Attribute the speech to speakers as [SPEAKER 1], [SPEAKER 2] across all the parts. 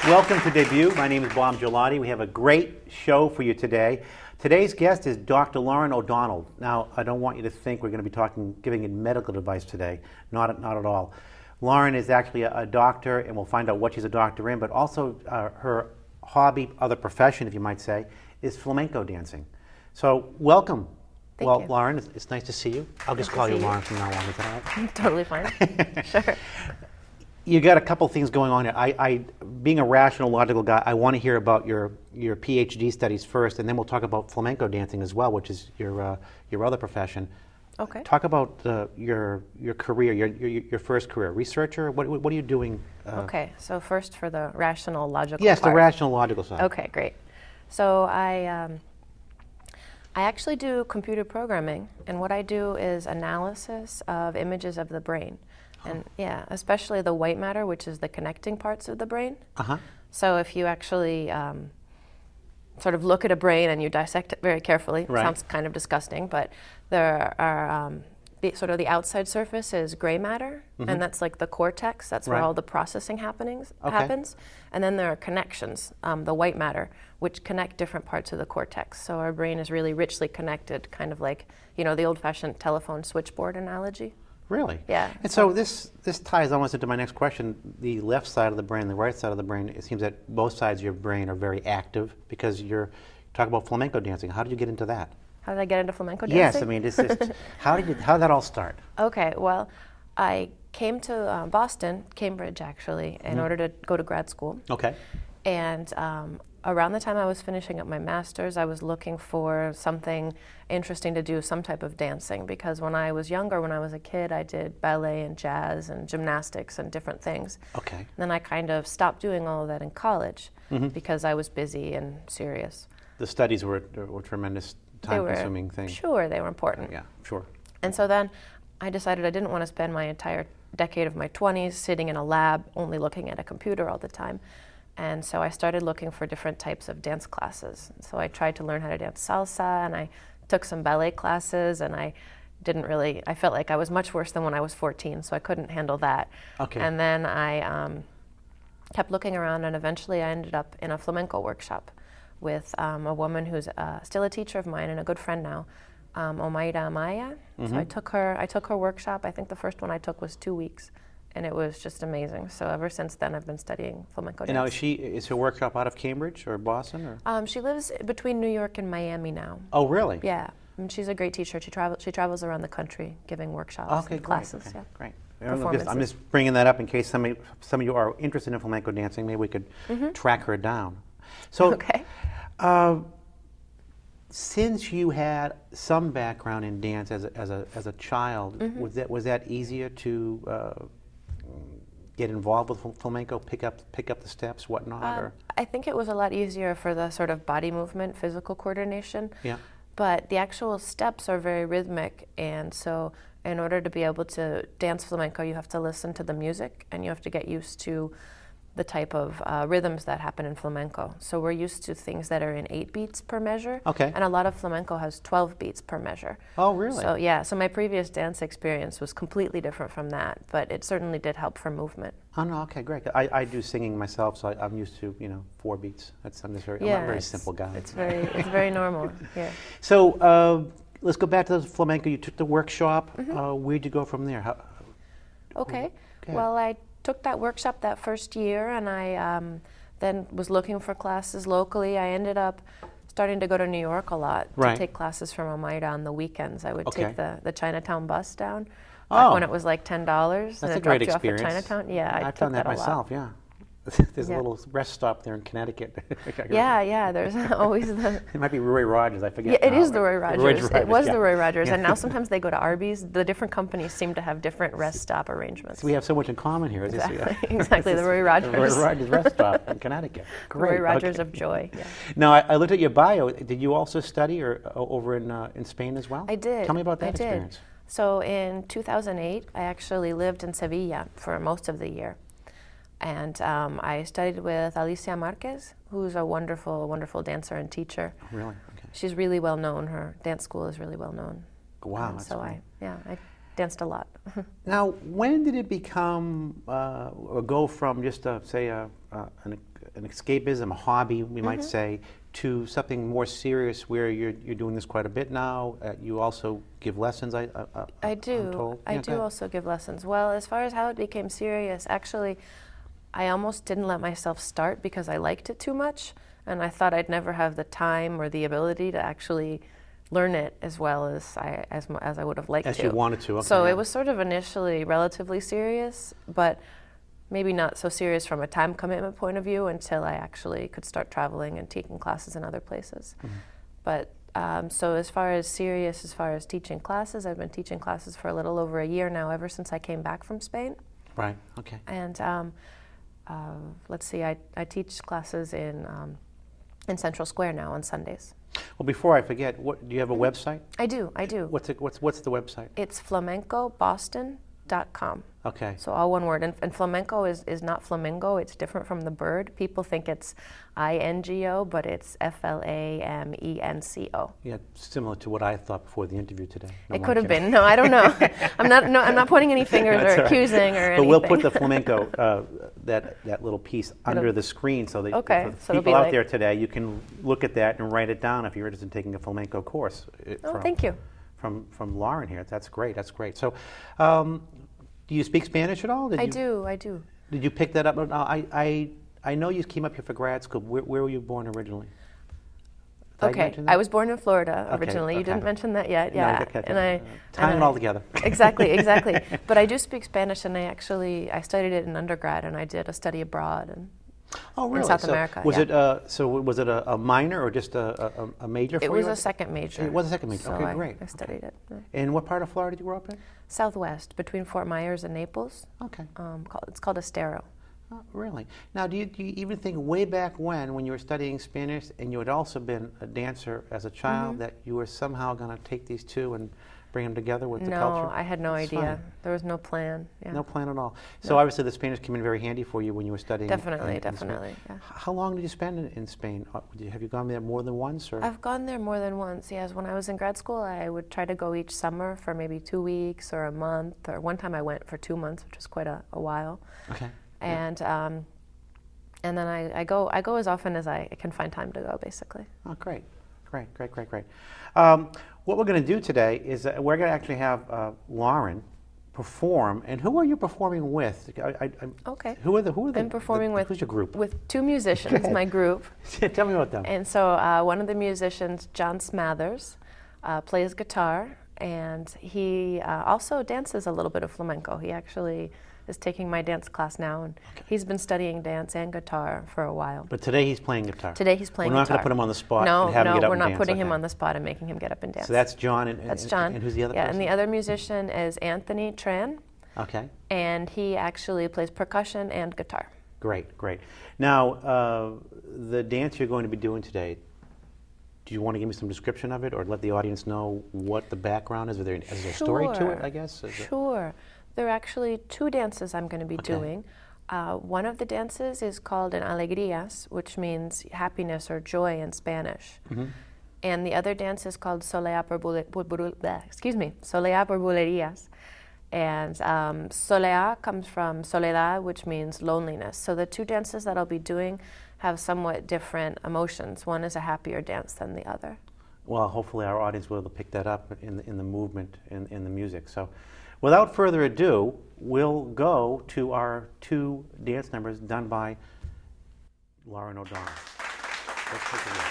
[SPEAKER 1] Welcome to Debut. My name is Bob Gelati. We have a great show for you today. Today's guest is Dr. Lauren O'Donnell. Now, I don't want you to think we're going to be giving you medical advice today. Not at all. Lauren is actually a doctor, and we'll find out what she's a doctor in, but also her hobby, other profession, if you might say, is flamenco dancing. So, welcome.
[SPEAKER 2] Thank you.
[SPEAKER 1] Lauren, it's nice to see you. I'll just call you Lauren from now on. Is that all right?
[SPEAKER 2] Totally fine. Sure.
[SPEAKER 1] You got a couple things going on here. I being a rational, logical guy, I want to hear about your PhD studies first, and then we'll talk about flamenco dancing as well, which is your other profession.
[SPEAKER 2] Okay.
[SPEAKER 1] Talk about your career, your first career. Researcher? What are you doing?
[SPEAKER 2] Okay, so first for the rational, logical
[SPEAKER 1] Yes,
[SPEAKER 2] part.
[SPEAKER 1] the rational, logical side.
[SPEAKER 2] Okay, great. So I actually do computer programming, and what I do is analysis of images of the brain. And yeah, especially the white matter, which is the connecting parts of the brain. So if you actually sort of look at a brain and you dissect it very carefully,
[SPEAKER 1] right.
[SPEAKER 2] Sounds kind of disgusting, but there are sort of the outside surface is gray matter, and that's like the cortex. That's where all the processing happens. And then there are connections, the white matter, which connect different parts of the cortex. So our brain is really richly connected, kind of like, you know, the old-fashioned telephone switchboard analogy.
[SPEAKER 1] Really?
[SPEAKER 2] Yeah.
[SPEAKER 1] And so this ties almost into my next question. The left side of the brain, the right side of the brain, it seems that both sides of your brain are very active because you're talking about flamenco dancing. How did you get into that?
[SPEAKER 2] How did I get into flamenco dancing?
[SPEAKER 1] Yes, I mean, how did that all start?
[SPEAKER 2] Okay, well, I came to Boston, Cambridge actually, in order to go to grad school.
[SPEAKER 1] Okay.
[SPEAKER 2] And around the time I was finishing up my master's, I was looking for something interesting to do, some type of dancing, because when I was younger, when I was a kid, I did ballet and jazz and gymnastics and different things.
[SPEAKER 1] Okay.
[SPEAKER 2] And then I kind of stopped doing all of that in college because I was busy and serious.
[SPEAKER 1] The studies were tremendous time-consuming things.
[SPEAKER 2] Sure, they were important.
[SPEAKER 1] Yeah, sure.
[SPEAKER 2] And so then I decided I didn't want to spend my entire decade of my 20s sitting in a lab only looking at a computer all the time. And so I started looking for different types of dance classes. So I tried to learn how to dance salsa, and I took some ballet classes, and I felt like I was much worse than when I was 14, so I couldn't handle that.
[SPEAKER 1] Okay.
[SPEAKER 2] And then I kept looking around, and eventually I ended up in a flamenco workshop with a woman who's still a teacher of mine and a good friend now, Omaira Amaya. So I took her workshop. I think the first one I took was 2 weeks. And it was just amazing. So ever since then, I've been studying flamenco dance.
[SPEAKER 1] And now is her workshop out of Cambridge or Boston? Or?
[SPEAKER 2] She lives between New York and Miami now.
[SPEAKER 1] Oh, really?
[SPEAKER 2] Yeah. And she's a great teacher. She travels around the country giving workshops and classes.
[SPEAKER 1] Okay,
[SPEAKER 2] yeah.
[SPEAKER 1] great.
[SPEAKER 2] I'm
[SPEAKER 1] just bringing that up in case some of you are interested in flamenco dancing. Maybe we could track her down. So,
[SPEAKER 2] okay.
[SPEAKER 1] Since you had some background in dance as a child, was that easier to get involved with flamenco, pick up the steps, whatnot?
[SPEAKER 2] I think it was a lot easier for the sort of body movement, physical coordination.
[SPEAKER 1] Yeah.
[SPEAKER 2] But the actual steps are very rhythmic, and so in order to be able to dance flamenco, you have to listen to the music, and you have to get used to the type of rhythms that happen in flamenco. So we're used to things that are in 8 beats per measure.
[SPEAKER 1] Okay.
[SPEAKER 2] And a lot of flamenco has 12 beats per measure.
[SPEAKER 1] Oh, really?
[SPEAKER 2] So yeah, so my previous dance experience was completely different from that, but it certainly did help for movement.
[SPEAKER 1] Oh, no, okay, great. I do singing myself, so I'm used to, 4 beats. I'm a very simple guy.
[SPEAKER 2] It's very normal, yeah.
[SPEAKER 1] So let's go back to the flamenco. You took the workshop. Where'd you go from there?
[SPEAKER 2] Okay. Well, I took that workshop that first year, and I then was looking for classes locally. I ended up starting to go to New York a lot to take classes from Omaira on the weekends. I would take the Chinatown bus down when it was like $10.
[SPEAKER 1] That's
[SPEAKER 2] and
[SPEAKER 1] a
[SPEAKER 2] it
[SPEAKER 1] great
[SPEAKER 2] dropped you
[SPEAKER 1] experience.
[SPEAKER 2] off at Chinatown. Yeah,
[SPEAKER 1] I've done that
[SPEAKER 2] a lot.
[SPEAKER 1] myself, yeah. There's a little rest stop there in Connecticut.
[SPEAKER 2] Yeah, there's always the...
[SPEAKER 1] It might be Roy Rogers, I forget.
[SPEAKER 2] Yeah, it is the Roy Rogers. It was
[SPEAKER 1] yeah.
[SPEAKER 2] the Roy Rogers, and now sometimes they go to Arby's. The different companies seem to have different rest stop arrangements.
[SPEAKER 1] So we have so much in common here.
[SPEAKER 2] Exactly, the Roy Rogers.
[SPEAKER 1] The Roy Rogers rest stop in Connecticut. Great.
[SPEAKER 2] Roy Rogers of joy. Yeah.
[SPEAKER 1] Now, I looked at your bio. Did you also study over in Spain as well?
[SPEAKER 2] I did.
[SPEAKER 1] Tell me about that experience.
[SPEAKER 2] So in 2008, I actually lived in Sevilla for most of the year. And I studied with Alicia Marquez, who's a wonderful, wonderful dancer and teacher.
[SPEAKER 1] Oh, really? Okay.
[SPEAKER 2] She's really well known. Her dance school is really well known.
[SPEAKER 1] Wow, that's
[SPEAKER 2] so
[SPEAKER 1] great.
[SPEAKER 2] I danced a lot.
[SPEAKER 1] Now, when did it become or go from just an escapism, a hobby, we might say, to something more serious where you're doing this quite a bit now? You also give lessons,
[SPEAKER 2] I do.
[SPEAKER 1] I'm told.
[SPEAKER 2] I
[SPEAKER 1] Yeah,
[SPEAKER 2] do
[SPEAKER 1] go ahead.
[SPEAKER 2] also give lessons. Well, as far as how it became serious, actually, I almost didn't let myself start because I liked it too much, and I thought I'd never have the time or the ability to actually learn it as well as I would have liked to.
[SPEAKER 1] As you wanted to, okay.
[SPEAKER 2] So it was sort of initially relatively serious, but maybe not so serious from a time commitment point of view until I actually could start traveling and taking classes in other places. But so as far as teaching classes, I've been teaching classes for a little over a year now, ever since I came back from Spain.
[SPEAKER 1] Right, okay.
[SPEAKER 2] And let's see, I teach classes in Central Square now on Sundays.
[SPEAKER 1] Well, before I forget, do you have a website?
[SPEAKER 2] I do.
[SPEAKER 1] What's the website?
[SPEAKER 2] It's flamencoboston.com.
[SPEAKER 1] Okay.
[SPEAKER 2] So all one word. And flamenco is not flamingo. It's different from the bird. People think it's INGO, but it's FLAMENCO.
[SPEAKER 1] Yeah, similar to what I thought before the interview today. No,
[SPEAKER 2] It
[SPEAKER 1] I'm
[SPEAKER 2] could have
[SPEAKER 1] kidding.
[SPEAKER 2] been. No, I don't know. I'm not pointing any fingers
[SPEAKER 1] That's
[SPEAKER 2] or
[SPEAKER 1] all right.
[SPEAKER 2] accusing or
[SPEAKER 1] But
[SPEAKER 2] anything.
[SPEAKER 1] we'll put the flamenco, that little piece under the screen so that
[SPEAKER 2] Okay,
[SPEAKER 1] for the
[SPEAKER 2] so it'll
[SPEAKER 1] people
[SPEAKER 2] be
[SPEAKER 1] out
[SPEAKER 2] like-
[SPEAKER 1] there today, you can look at that and write it down if you're interested in taking a flamenco course.
[SPEAKER 2] Oh, thank you.
[SPEAKER 1] From Lauren here. That's great. That's great. So, do you speak Spanish at all?
[SPEAKER 2] I do.
[SPEAKER 1] Did you pick that up? I know you came up here for grad school. Where were you born originally? Did I
[SPEAKER 2] Okay,
[SPEAKER 1] mention that?
[SPEAKER 2] I was born in Florida
[SPEAKER 1] Okay,
[SPEAKER 2] originally. You
[SPEAKER 1] okay.
[SPEAKER 2] didn't mention that yet.
[SPEAKER 1] No,
[SPEAKER 2] Yeah,
[SPEAKER 1] okay,
[SPEAKER 2] and
[SPEAKER 1] tying it all together.
[SPEAKER 2] Exactly. But I do speak Spanish, and I studied it in undergrad, and I did a study abroad
[SPEAKER 1] Oh, really?
[SPEAKER 2] in South America.
[SPEAKER 1] Was
[SPEAKER 2] yeah.
[SPEAKER 1] was it a minor or just a major for
[SPEAKER 2] It
[SPEAKER 1] you?
[SPEAKER 2] was a second major.
[SPEAKER 1] It was a second major.
[SPEAKER 2] So
[SPEAKER 1] Okay, great.
[SPEAKER 2] I studied it. Yeah.
[SPEAKER 1] And what part of Florida did you grow up in?
[SPEAKER 2] Southwest, between Fort Myers and Naples.
[SPEAKER 1] Okay.
[SPEAKER 2] It's called Estero.
[SPEAKER 1] Oh, really? Now, do you even think way back when you were studying Spanish and you had also been a dancer as a child, that you were somehow going to take these two and bring them together with the culture?
[SPEAKER 2] No, I had no
[SPEAKER 1] It's
[SPEAKER 2] idea.
[SPEAKER 1] funny.
[SPEAKER 2] There was no plan. Yeah.
[SPEAKER 1] No plan at all. So obviously the Spanish came in very handy for you when you were studying.
[SPEAKER 2] Definitely,
[SPEAKER 1] in Spain.
[SPEAKER 2] definitely. Yeah.
[SPEAKER 1] How long did you spend in Spain? Have you gone there more than once? Or?
[SPEAKER 2] I've gone there more than once, yes. When I was in grad school, I would try to go each summer for maybe 2 weeks or a month. Or one time I went for 2 months, which was quite a while.
[SPEAKER 1] Okay.
[SPEAKER 2] And then I go as often as I can find time to go, basically.
[SPEAKER 1] Oh, great. What we're going to do today is we're going to actually have Lauren perform. And who are you performing with?
[SPEAKER 2] Okay.
[SPEAKER 1] Who are the?
[SPEAKER 2] I'm performing
[SPEAKER 1] who's your group?
[SPEAKER 2] with two musicians, my group.
[SPEAKER 1] Tell me about them.
[SPEAKER 2] And so one of the musicians, John Smathers, plays guitar, and he also dances a little bit of flamenco. He actually is taking my dance class now, and he's been studying dance and guitar for a while.
[SPEAKER 1] But today he's playing guitar.
[SPEAKER 2] Today he's playing
[SPEAKER 1] We're not
[SPEAKER 2] guitar.
[SPEAKER 1] going to put him on the spot
[SPEAKER 2] No,
[SPEAKER 1] and have him get up
[SPEAKER 2] we're
[SPEAKER 1] and
[SPEAKER 2] not
[SPEAKER 1] dance.
[SPEAKER 2] putting him
[SPEAKER 1] Okay.
[SPEAKER 2] on the spot and making him get up and dance.
[SPEAKER 1] So that's John.
[SPEAKER 2] That's John.
[SPEAKER 1] And who's the other
[SPEAKER 2] Yeah,
[SPEAKER 1] person?
[SPEAKER 2] and the other musician is Anthony Tran,
[SPEAKER 1] Okay.
[SPEAKER 2] and he actually plays percussion and guitar.
[SPEAKER 1] Great. Now, the dance you're going to be doing today, do you want to give me some description of it or let the audience know what the background is? Is there a story to it, I guess?
[SPEAKER 2] Sure. There are actually two dances I'm going to be doing. One of the dances is called an alegrías, which means happiness or joy in Spanish. And the other dance is called Soleá por bulerías. And Soleá comes from soledad, which means loneliness. So the two dances that I'll be doing have somewhat different emotions. One is a happier dance than the other.
[SPEAKER 1] Well, hopefully our audience will be able to pick that up in the movement, in the music. So without further ado, we'll go to our two dance numbers done by Lauren O'Donnell. Let's take a look.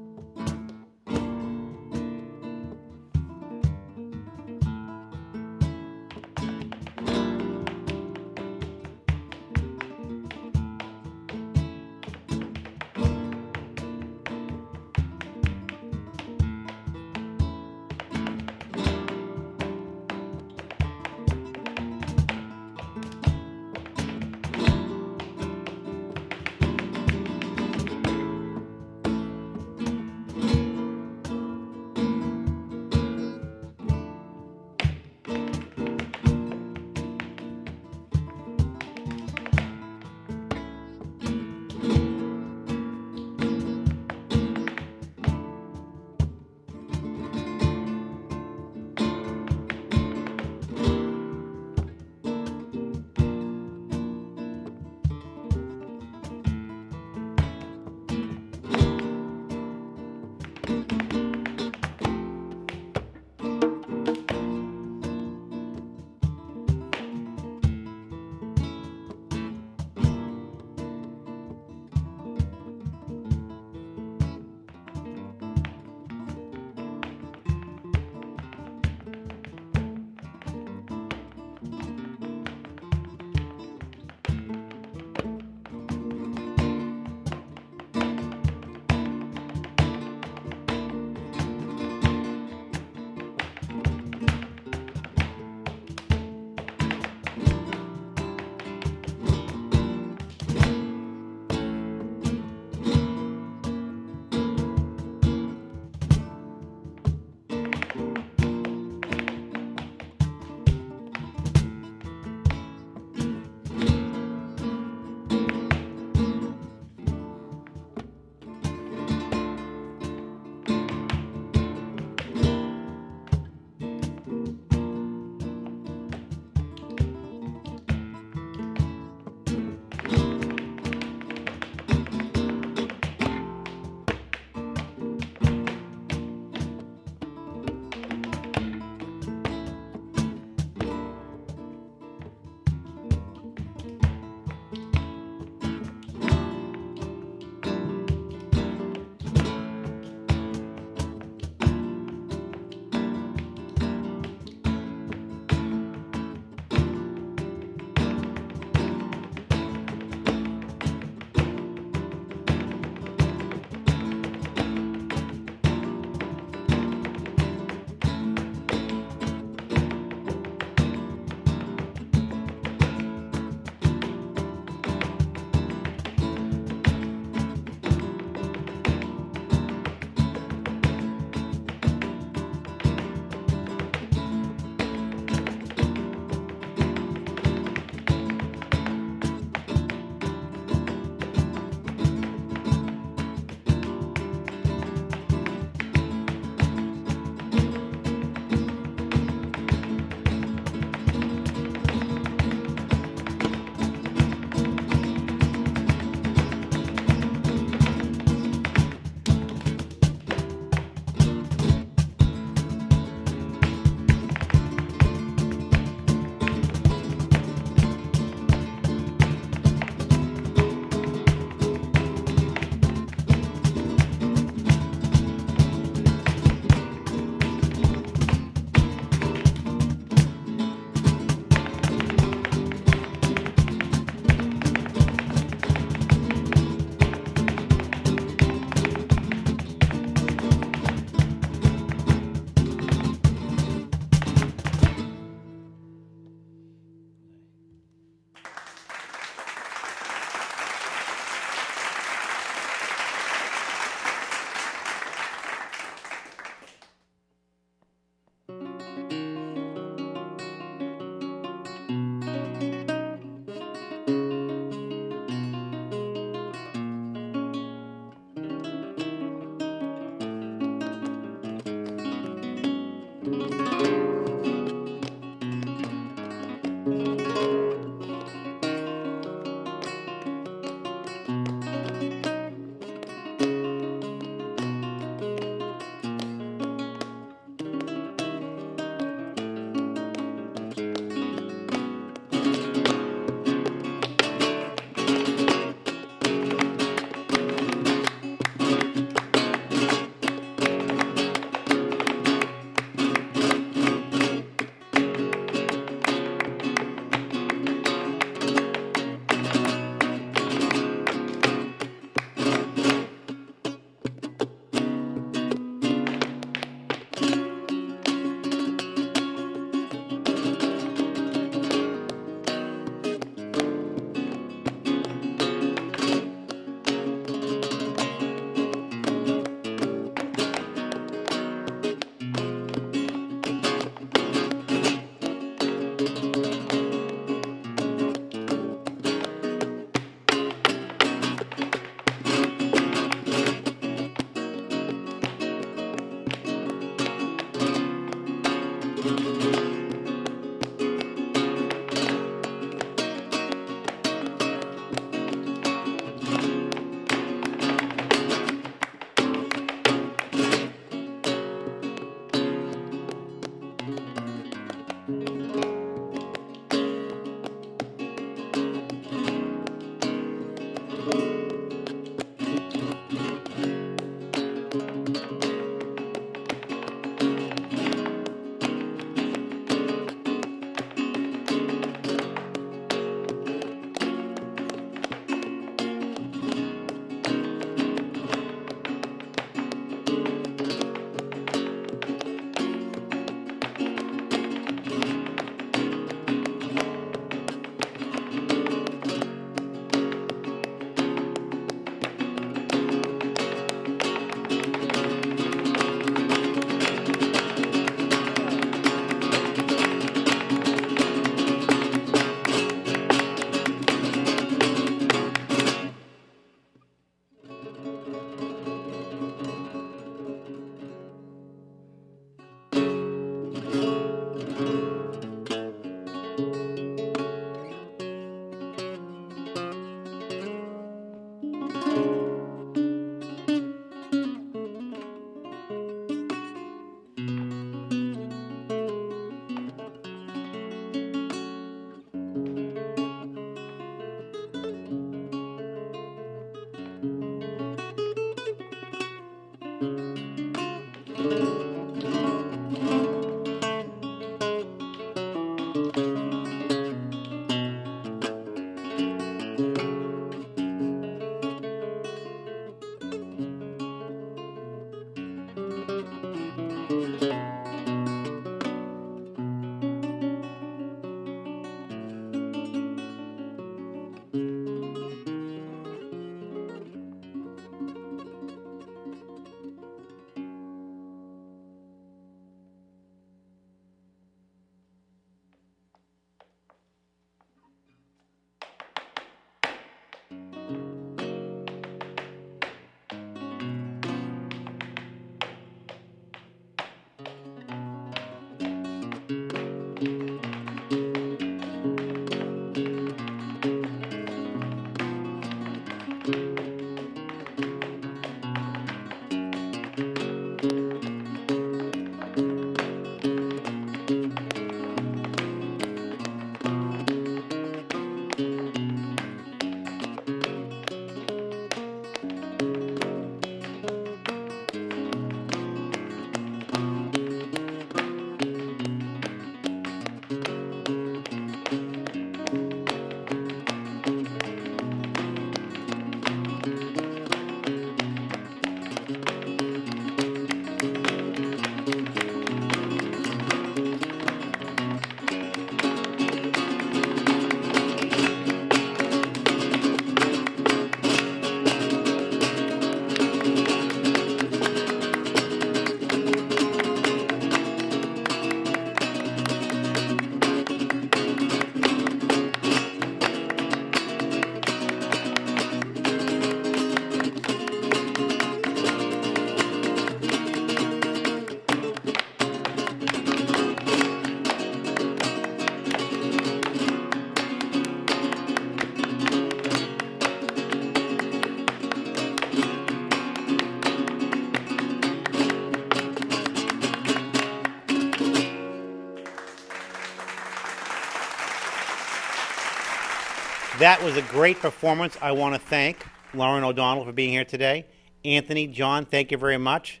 [SPEAKER 1] That was a great performance. I want to thank Lauren O'Donnell for being here today. Anthony, John, thank you very much.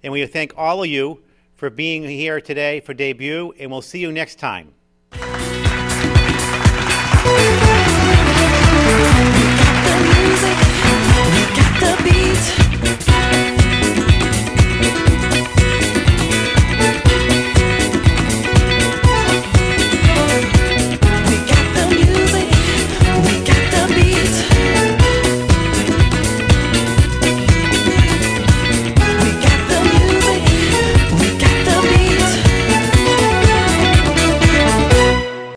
[SPEAKER 1] And we thank all of you for being here today for debut, and we'll see you next time.